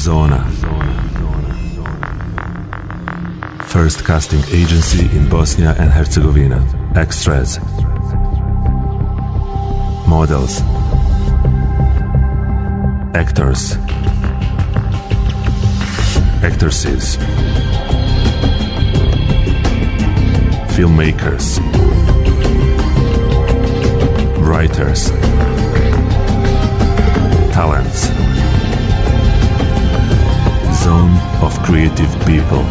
Zona. First casting agency in Bosnia and Herzegovina. Extras. Models. Actors. Actresses. Filmmakers. Writers. Talents. Zone of creative people.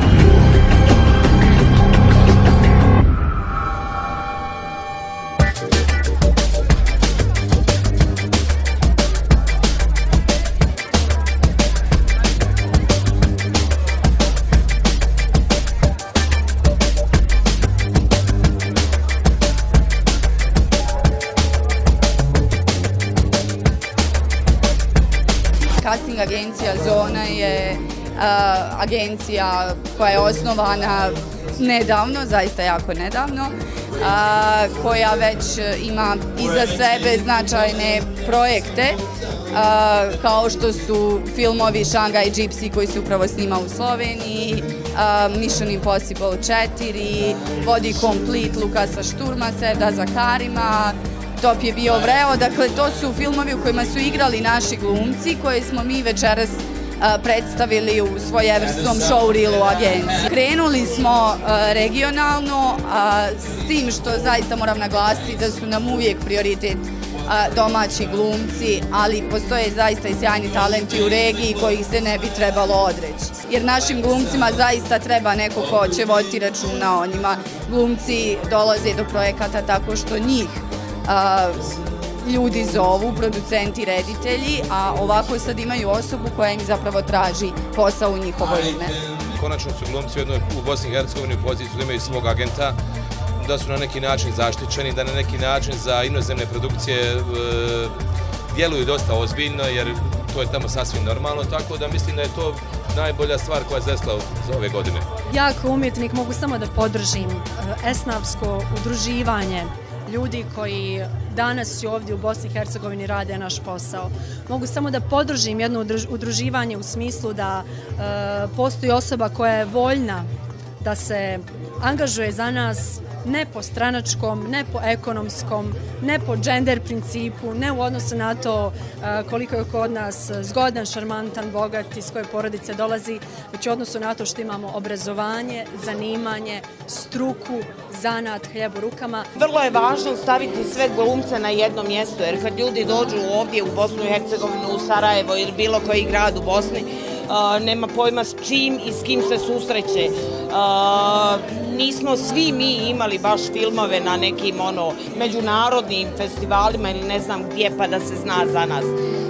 Casting agencija Zona je agencija koja je osnovana nedavno, zaista jako nedavno, koja već ima iza sebe značajne projekte, kao što su filmovi Shanghai Gypsy koji se upravo snima u Sloveniji, Mission Impossible 4, Body Complete Lukasa Šturmaseda za Karima, Top je bio vreo, dakle to su filmovi u kojima su igrali naši glumci koje smo mi večeras predstavili u svojevrsnom showreelu agenciji. Krenuli smo regionalno, s tim što zaista moram naglasiti da su nam uvijek prioritet domaći glumci, ali postoje zaista i sjajni talenti u regiji kojih se ne bi trebalo odreći. Jer našim glumcima zaista treba neko ko će voditi računa o njima. Glumci dolaze do projekata tako što njih ljudi zovu, producenti, reditelji, a ovako sad imaju osobu koja im zapravo traži posao u njihovo ime. Konačno su glumci u Bosni i Hercegovini u poziciju da imaju svog agenta, da su na neki način zaštićeni, da na neki način za inozemne produkcije djeluju dosta ozbiljno, jer to je tamo sasvim normalno, tako da mislim da je to najbolja stvar koja je desila za ove godine. Ja kao umjetnik mogu samo da podržim esnavsko udruživanje ljudi koji danas i ovdje u Bosni i Hercegovini rade naš posao. Mogu samo da podržim jedno udruživanje u smislu da postoji osoba koja je voljna da se angažuje za nas ne po stranačkom, ne po ekonomskom, ne po gender principu, ne u odnosu na to koliko je kod nas zgodan, šarmantan, bogat, iz koje porodice dolazi, već u odnosu na to što imamo obrazovanje, zanimanje, struku, zanat, hljeb u rukama. Vrlo je važno staviti sve glumce na jedno mjesto, jer kad ljudi dođu ovdje u Bosnu i Hercegovinu, u Sarajevo ili bilo koji grad u Bosni, nema pojma s čim i s kim se susreće. Nismo svi mi imali baš filmove na nekim međunarodnim festivalima ili ne znam gdje pa da se zna za nas.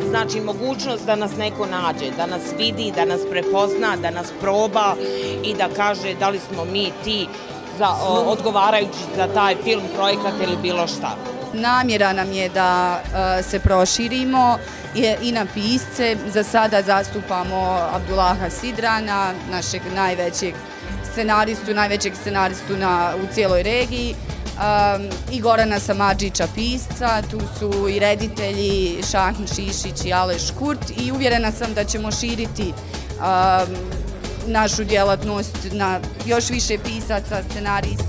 Znači mogućnost da nas neko nađe, da nas vidi, da nas prepozna, da nas proba i da kaže da li smo mi ti odgovarajući za taj film, projekat ili bilo šta. Namjera nam je da se proširimo i na pisce. Za sada zastupamo Abdullaha Sidrana, našeg najvećeg scenaristu u cijeloj regiji, i Gorana Samadžića, pisca. Tu su i reditelji Šahin Šišić i Aleš Kurt i uvjerena sam da ćemo širiti našu djelatnost na još više pisaca, scenarista.